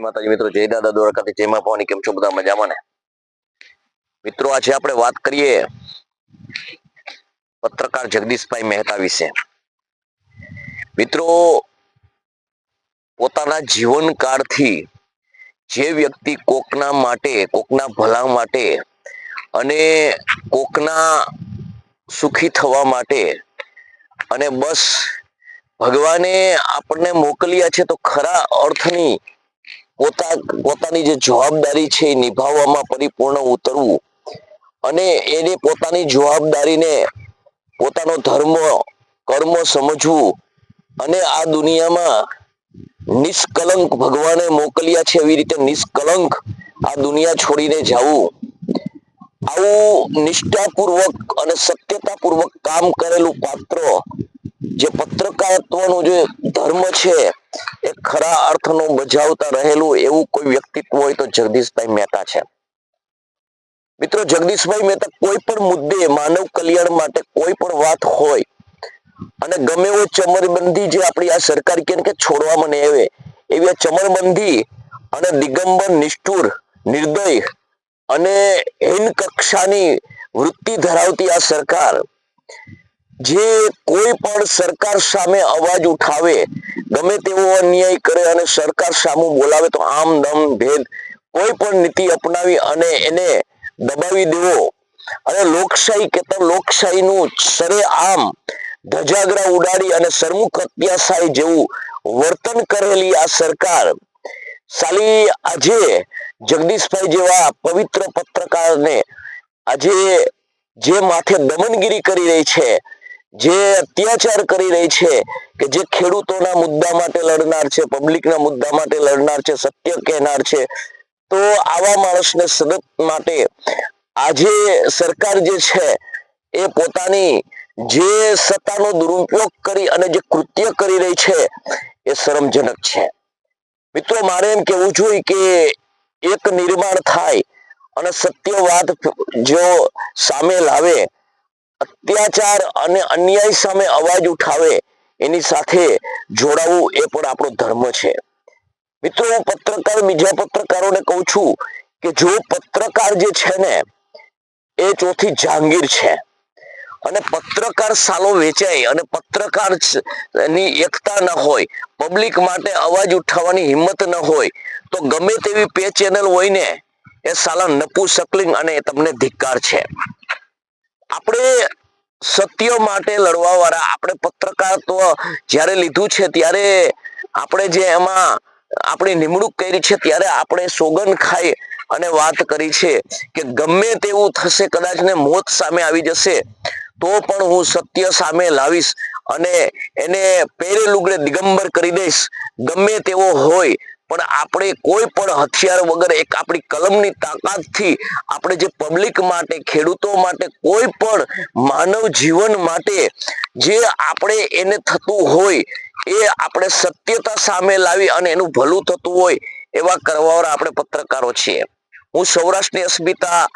માતાજી મિત્રો, જય દાદા દ્વારકાથી, જય માં ભવાની. કેમ છો બધા? મજામાં ને મિત્રો? આજે આપણે વાત કરીએ પત્રકાર જગદીશભાઈ મહેતા વિશે. મિત્રો, પોતાના જીવનકાળથી જે વ્યક્તિ કોકના માટે, કોકના ભલા માટે અને કોકના સુખી થવા માટે અને બસ ભગવાને આપણને મોકલ્યા છે તો ખરા અર્થની પોતાની જે જવાબદારી છે એ નિભાવવામાં પરિપૂર્ણ ઉતરવું અને એને પોતાની જવાબદારીને પોતાનો ધર્મ કર્મ સમજવું અને આ દુનિયામાં નિષ્કલંક ભગવાને મોકલ્યા છે એવી રીતે નિષ્કલંક આ દુનિયા છોડીને જવું, આવું નિષ્ઠાપૂર્વક અને સત્યતાપૂર્વક કામ કરેલું પાત્ર, જે પત્રકારત્વનું જે ધર્મ છે એ ખરા અર્થનો બજાવતા રહેલું એવું કોઈ વ્યક્તિત્વ હોય તો જગદીશભાઈ મહેતા છે. મિત્રો, જગદીશભાઈ મહેતા કોઈ પણ મુદ્દે માનવ કલ્યાણ માટે કોઈ પણ વાત હોય અને ગમે એવો ચમરબંધી જે આપણી આ સરકાર કે છોડવામાં નહીં આવે એવી આ ચમરબંધી અને દિગંબર નિષ્ઠુર નિર્દય અને હીન કક્ષાની વૃત્તિ ધરાવતી આ સરકાર જે કોઈ પણ સરકાર સામે અવાજ ઉઠાવે, ગમે તેવો અન્યાય કરે અને સરકાર સામે બોલાવે તો આમ દમ ભેદ કોઈ પણ નીતિ અપનાવી અને એને દબાવી દેવો અને લોકશાહી કહેતા લોકશાહીનું સરેઆમ ધજાગરા ઉડાડી અને સરમુખ અત્યાચારી જેવું વર્તન કરેલી આ સરકાર સાલી આજે જગદીશભાઈ જેવા પવિત્ર પત્રકારને આજે જે માથે દમનગીરી કરી રહી છે, જે અત્યાચાર કરી રહી છે, કે જે ખેડૂતોના મુદ્દા માટે લડનાર છે, પબ્લિકના મુદ્દા માટે લડનાર છે, સત્ય કહેનાર છે, તો આવા માણસને સદત માટે આજે સરકાર જે છે એ પોતાની જે સત્તાનો દુરુપયોગ કરી અને જે કૃત્ય કરી રહી છે એ શરમજનક છે. મિત્રો, મારે એમ કહેવું જોઈએ કે એક નિર્માણ થાય અને સત્યવાદ જો સામે લાવે, અત્યાચાર અને અન્યાય સામે અવાજ ઉઠાવે, એની સાથે જોડાવું એ પણ આપણો ધર્મ છે. મિત્રો, હું પત્રકાર બીજા પત્રકારોને કહું છું કે જો પત્રકાર જે છે ને એ ચોથી જહાંગીર છે અને પત્રકાર સાલો વેચાય અને પત્રકાર ની એકતા ન હોય, પબ્લિક માટે અવાજ ઉઠાવવાની હિંમત ન હોય તો ગમે તેવી પે ચેનલ હોય ને એ સાલા નપુસકલિંગ અને તમને ધિક્કાર છે. આપણે સત્ય માટે લડવા વાળા, આપણે પત્રકારત્વ જ્યારે લીધું છે ત્યારે આપણે જે એમાં આપણી નિમણૂક કરી છે ત્યારે આપણે સોગંદ ખાઈ અને વાત કરી છે કે ગમે તેવું થશે, કદાચ ને મોત સામે આવી જશે તો પણ હું સત્ય સામે લાવીશ અને એને પેરે લુગડે દિગંબર કરી દઈશ, ગમે તેવો હોય પણ આપણે કોઈ પણ હથિયાર વગર એક આપણી કલમની તાકાતથી આપણે જે પબ્લિક માટે, ખેડૂતો માટે, કોઈ પણ માનવ જીવન માટે જે આપણે એને થતું હોય એ આપણે સત્યતા સામે લાવી અને એનું ભલું થતું હોય એવા કરવાવાળા આપણે પત્રકારો છીએ. હું સૌરાષ્ટ્રની અસ્મિતા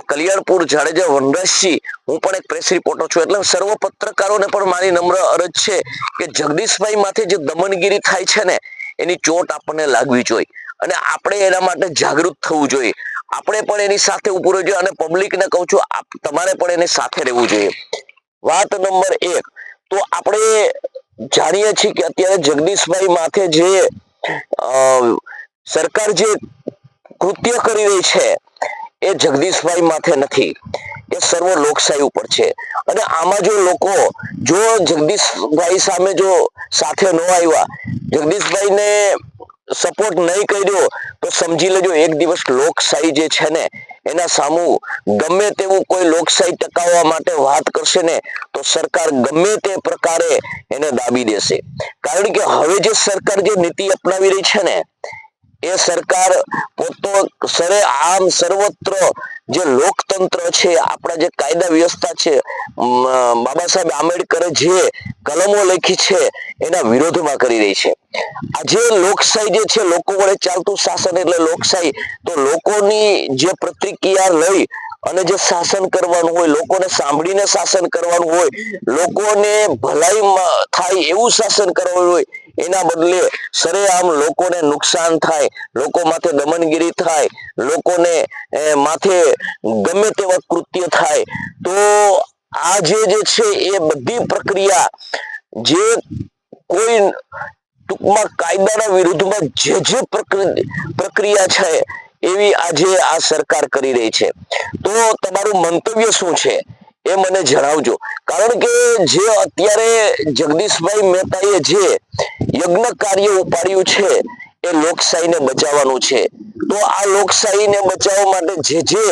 કલ્યાણપુર જાડેજા વનરાજસિંહ, હું પણ એક પ્રેસ રિપોર્ટર છું, એટલે સર્વ પત્રકારોને પણ મારી નમ્ર અરજ છે કે જગદીશભાઈ માથે જે દમનગીરી થાય છે ને એની ચોટ આપણને લાગવી જોઈએ અને આપણે એના માટે જાગૃત થવું જોઈએ. આપણે પણ એની સાથે ઉભું રહેવું જોઈએ અને પબ્લિકને કહું છું તમારે પણ એની સાથે રહેવું જોઈએ. વાત નંબર 1, તો આપણે જાણીએ છીએ કે અત્યારે જગદીશભાઈ માથે જે સરકાર જે કૃત્ય કરી રહી છે એ જગદીશભાઈ માથે નથી, એ સર્વ લોકશાહી ઉપર છે. અને આમાં જો લોકો જો જગદીશભાઈ સામે જો સાથે ન આવ્યા, જગદીશભાઈને સપોર્ટ નહીં કર્યો તો સમજી લેજો એક દિવસ લોકશાહી જે છે ને એના સામું ગમે તેવું કોઈ લોકશાહી ટકાવવા માટે વાત કરશે ને તો સરકાર ગમે તે પ્રકારે એને દાબી દેશે. કારણ કે હવે જે સરકાર જે નીતિ અપનાવી રહી છે ને એ સરકાર સરેઆમ સર્વત્ર જે લોકતંત્ર છે, આપણા જે કાયદા વ્યવસ્થા છે, બાબા સાહેબ આંબેડકરે જે કલમો લખી છે એના વિરોધમાં કરી રહી છે. આજે લોકશાહી જે છે, લોકો વડે ચાલતું શાસન એટલે લોકશાહી, તો લોકોની જે પ્રતિક્રિયા લઈ અને જે શાસન કરવાનું હોય, લોકોને સાંભળીને શાસન કરવાનું હોય, લોકોને ભલાઈ થાય એવું શાસન કરવાનું હોય, એના બદલે સરેઆમ લોકોને નુકસાન થાય, લોકો માથે દમનગીરી થાય, લોકોને માથે ગમે તેવા કૃત્ય થાય, તો આ જે છે એ બધી પ્રક્રિયા જે કોઈ ટૂંકમાં કાયદાના વિરુદ્ધમાં જે પ્રક્રિયા છે એવી આજે આ સરકાર કરી રહી છે. તો તમારું મંતવ્ય શું છે એ મને જણાવજો. કારણ કે જે અત્યારે જગદીશભાઈ મહેતાએ જે યજ્ઞ કાર્ય ઉપાડ્યું છે એ લોકશાહીને બચાવવાનું છે. તો આ લોકશાહીને બચાવવા માટે જે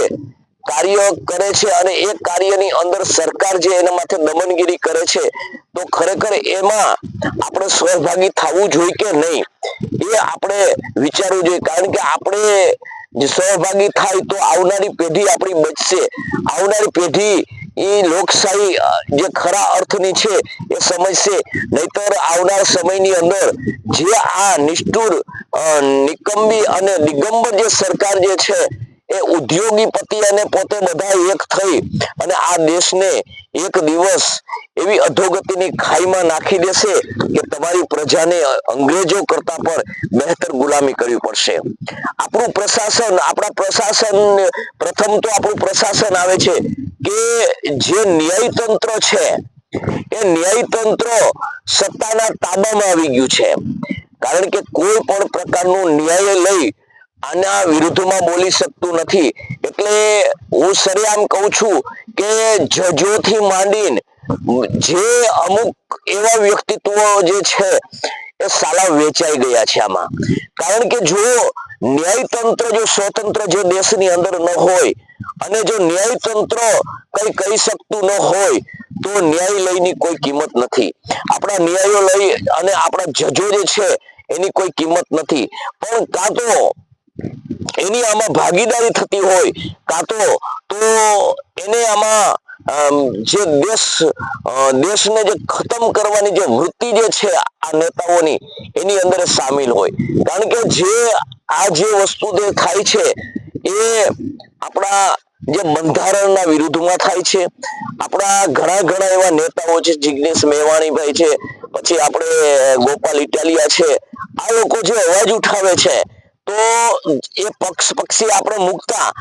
કાર્ય કરે છે અને એ કાર્યની અંદર સરકાર જે એના માથે દમનગીરી કરે છે, તો ખરેખર એમાં આપણે સહભાગી થવું જોઈએ કે નહીં એ આપણે વિચારવું જોઈએ. કારણ કે આપણે સહભાગી થાય તો આવનારી પેઢી આપણી બચશે. આવનારી પેઢી એ લોકશાહી જે ખરા અર્થની છે એ સમજશે. નહીતર આવનાર સમયની અંદર જે આ નિષ્ઠુર, નિકંબી અને દિગંબર જે સરકાર જે છે એ ઉદ્યોગીપતિ અને પોતે બધા એક થઈ અને આ દેશને એક દિવસ એવી અધોગતિની ખાઈમાં નાખી દેશે કે તમારી પ્રજાને અંગ્રેજો કરતા પણ બહેતર ગુલામી કરવી પડશે. આપણું પ્રશાસન, આપણા પ્રશાસન, પ્રથમ તો આપણું પ્રશાસન આવે છે કે જે ન્યાયતંત્ર છે એ ન્યાયતંત્ર સત્તાના તાબામાં આવી ગયું છે. કારણ કે કોઈ પણ પ્રકારનું ન્યાયાલય આના વિરુદ્ધમાં બોલી શકતું નથી. એટલે હું સરેઆમ કહું છું કે જજોથી માંડીને જે અમુક એવા વ્યક્તિત્વો જે છે એ સાલા વેચાઈ ગયા છે આમાં. કારણ કે જો ન્યાયતંત્ર જો સ્વતંત્ર જે દેશની અંદર ન હોય અને જો ન્યાયતંત્ર કઈ કહી શકતું ન હોય તો ન્યાયાલયની કોઈ કિંમત નથી. આપણા ન્યાયાલય અને આપણા જજો જે છે એની કોઈ કિંમત નથી. પણ કાં તો એની આમાં ભાગીદારી થતી હોય, કાં તો એને આમાં જે દેશને જે ખતમ કરવાની જે વૃત્તિ જે છે આ નેતાઓની એની અંદર સામેલ હોય. કારણ કે જે વસ્તુ જે થાય છે એ આપણા જે બંધારણના વિરુદ્ધમાં થાય છે. આપણા ઘણા એવા નેતાઓ છે, જિગ્નેશ મેવાણીભાઈ છે, પછી આપણે ગોપાલ ઇટાલિયા છે, આ લોકો જે અવાજ ઉઠાવે છે તો એ પક્ષી આપણે મુકતા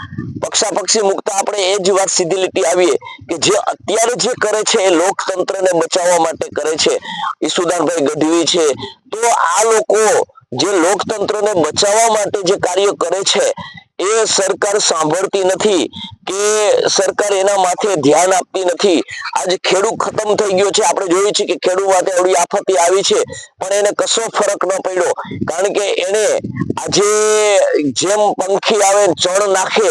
આપણે એ જ વાત સીધી લીટી આવીએ કે જે અત્યારે જે કરે છે એ લોકતંત્રને બચાવવા માટે કરે છે. ઈસુદાનભાઈ ગઢવી છે, તો આ લોકો જે લોકતંત્રને બચાવવા માટે જે કાર્ય કરે છે એ સરકાર સાંભળતી નથી કે સરકાર એના માથે ધ્યાન આપતી નથી. આજે ખેડૂત ખતમ થઈ ગયો છે. આપણે જોઈએ છીએ કે ખેડૂત માટે એવડી આફતી આવી છે પણ એને કશો ફરક ન પડ્યો. કારણ કે એને આજે જેમ પંખી આવે ચણ નાખે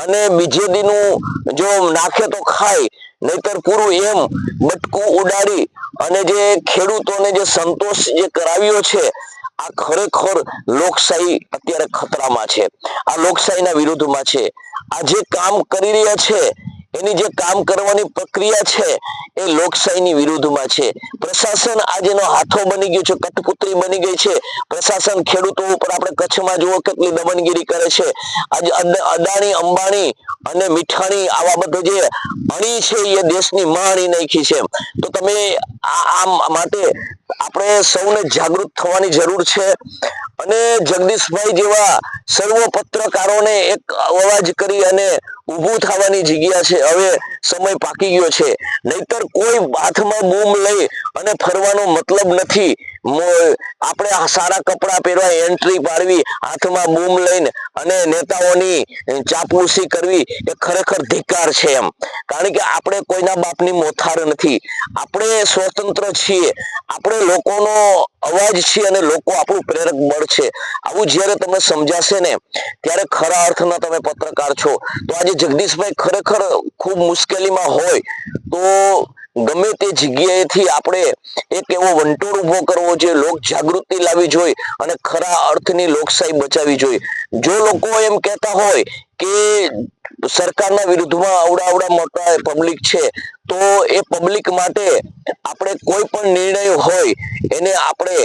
અને બીજે દીનું જો નાખે તો ખાય, નહીતર પૂરું એમ બટકું ઉડાડી અને જે ખેડૂતોને જે સંતોષ જે કરાવ્યો છે, આ ખરેખર લોકશાહી અત્યારે ખતરામાં છે. આ લોકશાહીના વિરુદ્ધમાં છે. આ જે કામ કરી રહ્યા છે એની જે કામ કરવાની પ્રક્રિયા છે એ લોકશાહીની વિરુદ્ધમાં છે. પ્રશાસન આજેનો હાથો બની ગયું છે, કઠપુતળી બની ગઈ છે. પ્રશાસન ખેડૂતો ઉપર આપણે કચ્છમાં જુઓ કેટલી દમનગીરી કરે છે. આજે અદાણી, અંબાણી અને મીઠાણી આવા બધા જે અણી છે એ દેશની માણી નાખી છે. તો તમે આ માટે આપણે સૌને જાગૃત થવાની જરૂર છે અને જગદીશભાઈ જેવા સર્વ પત્રકારોને એક અવાજ કરી અને ઊભું થવાની જગ્યા છે. હવે સમય પાકી ગયો છે. નહીતર કોઈ હાથમાં બૂમ લઈ અને ફરવાનો મતલબ નથી. આપણે સારા કપડા પહેરવા, એન્ટ્રી પાડવી, હાથમાં બૂમ લઈને અને નેતાઓની ચાપલુસી કરવી એ ખરેખર ધિક્કાર છે એમ. કારણ કે આપણે કોઈના બાપની મોથાર નથી. આપણે સ્વતંત્ર છીએ. આપણે લોકોનો અવાજ છીએ અને લોકો આપણું પ્રેરક બળ છે. આવું જ્યારે તમને સમજાશે ને ત્યારે ખરા અર્થમાં તમે પત્રકાર છો. તો આજે જગદીશભાઈ ખરેખર ખૂબ મુશ્કેલીમાં હોય તો ગમે તે જગ્યાએથી આપણે એક એવો વંટોળ ઉભો કરવો જોઈએ, લોક જાગૃતિ લાવવી જોઈએ અને ખરા અર્થની લોકશાહી બચાવવી જોઈએ. જો લોકો એમ કહેતા હોય કે સરકારના વિરુદ્ધમાં આવડા મોટા પબ્લિક છે, તો એ પબ્લિક માટે આપણે કોઈ પણ નિર્ણય હોય એને આપણે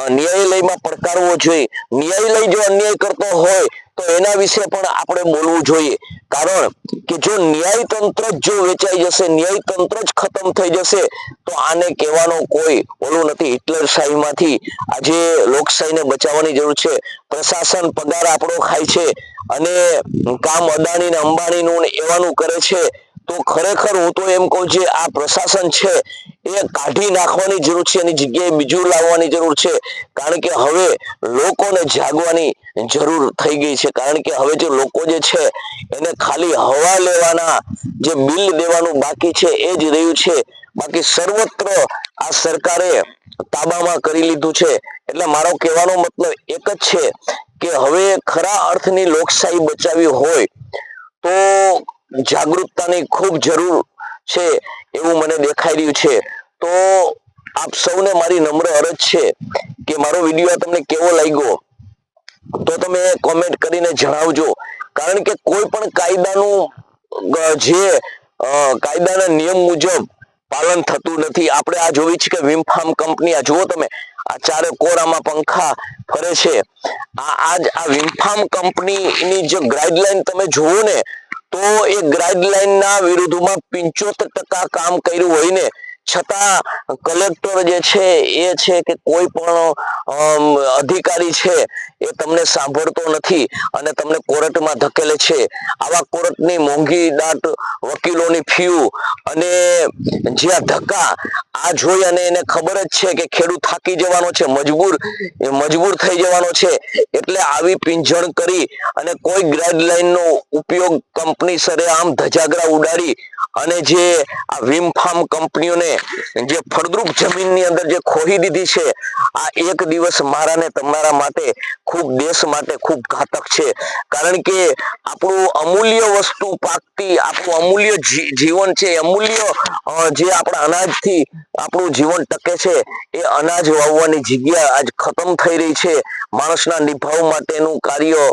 ન્યાયાલયમાં પડકારવો જોઈએ. ન્યાયાલય જો અન્યાય કરતો હોય તો એના વિશે પણ આપણે બોલવું જોઈએ. કારણ કે જો ન્યાયતંત્ર જો વેચાઈ જશે, ન્યાયતંત્ર જ ખતમ થઈ જશે, તો આને કહેવાનો કોઈ ઓલું નથી. હિટલરશાહીમાંથી આજે લોકશાહીને બચાવવાની જરૂર છે. પ્રશાસન પગાર આપણો ખાય છે અને કામ અદાણી ને અંબાણીનું ને એવાનું કરે છે. તો ખરેખર હું તો એમ કહું, જે આ પ્રશાસન છે એ કાઢી નાખવાની જરૂર છે, એની જગ્યાએ બીજું લાવવાની જરૂર છે. કારણ કે હવે લોકોને જાગવાની જરૂર થઈ ગઈ છે. કારણ કે હવે જે લોકો જે છે એને ખાલી હવા લેવાના, જે બિલ દેવાનું બાકી છે એ જ રહ્યું છે. બાકી સર્વત્ર આ સરકારે તાબામાં કરી લીધું છે. એટલે મારો કહેવાનો મતલબ એક જ છે કે હવે ખરા અર્થની લોકશાહી બચાવવી હોય તો જાગૃતતાની ખૂબ જરૂર છે એવું મને દેખાઈ રહ્યું છે. તો આપ સૌને મારી નમ્ર અરજ છે કે મારો વિડીયો તમને કેવો લાગ્યો તો તમે કોમેન્ટ કરીને જણાવજો. કારણ કે કોઈ પણ કાયદાનું જે કાયદાના નિયમ મુજબ પાલન થતું નથી. આપણે આ જોઈ છે કે વિમફાર્મ કંપની, આ જુઓ તમે, આ ચારે કોર આમાં પંખા ફરે છે. આ વિમફાર્મ કંપનીની જે ગાઈડલાઈન તમે જુઓ ને, તો એ ગાઈડલાઈનના વિરુદ્ધમાં 75% કામ કર્યું હોય ને છતાં કલેક્ટર જે છે એ છે કે કોઈ પણ અધિકારી છે એ તમને સાંભળતો નથી અને તમને કોર્ટમાં ધકેલે છે. આવા કોર્ટની મોંઘી દાટ વકીલોની ફી અને જે આ ધક્કા આ જોઈ અને એને ખબર જ છે કે ખેડૂત થાકી જવાનો છે, મજબૂર થઈ જવાનો છે. એટલે આવી પીંછણ કરી અને કોઈ ગાઈડલાઈનનો ઉપયોગ કંપની સરેઆમ ધજાગરા ઉડાડી અને જે આ વિમફાર્મ કંપનીઓને જે ફળદ્રુપ જમીનની અંદર જે ખોઈ દીધી છે, આ એક દિવસ મારા ને તમારા માટે, ખૂબ દેશ માટે ખૂબ ઘાતક છે. કારણ કે આપણું અમૂલ્ય વસ્તુ પાકતી, આપણું અમૂલ્ય જીવન છે, અમૂલ્ય જે આપણા અનાજથી આપણું જીવન ટકે છે, એ અનાજ વાવવાની જગ્યા આજ ખતમ થઈ રહી છે. માણસના નિભાવ માટેનું કાર્ય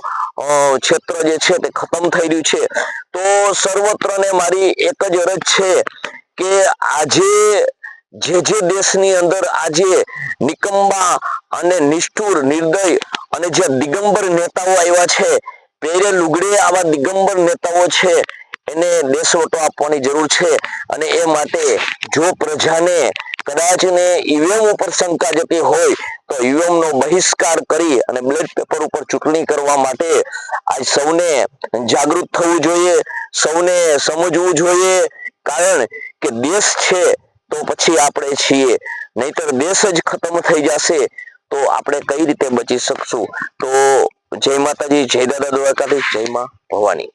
ક્ષેત્ર જે છે તે ખતમ થઈ રહ્યું છે. તો સર્વત્રને મારી એક જ અરજ છે કે આજે જે દેશની અંદર આજે નિકંબા અને નિષ્ઠુર, નિર્દય અને જે દિગંબર નેતાઓ આવ્યા છે, પહેરે લુગડે આવા દિગંબર નેતાઓ છે, એને દેશવટો આપવાની જરૂર છે. અને એ માટે જો પ્રજાને કદાચ ને ઈવીએમ ઉપર શંકા જતી હોય તો ઈવીએમ નો બહિષ્કાર કરી અને બેલેટ પેપર ઉપર ચૂંટણી કરવા માટે આજ સૌને જાગૃત થવું જોઈએ, સૌને સમજવું જોઈએ. કારણ કે દેશ છે તો પછી આપણે છીએ, નહીતર દેશ જ ખતમ થઈ જશે તો આપણે કઈ રીતે બચી શકશું. તો જય માતાજી, જય દાદા દ્વારકાધીશ, જય માં ભવાની.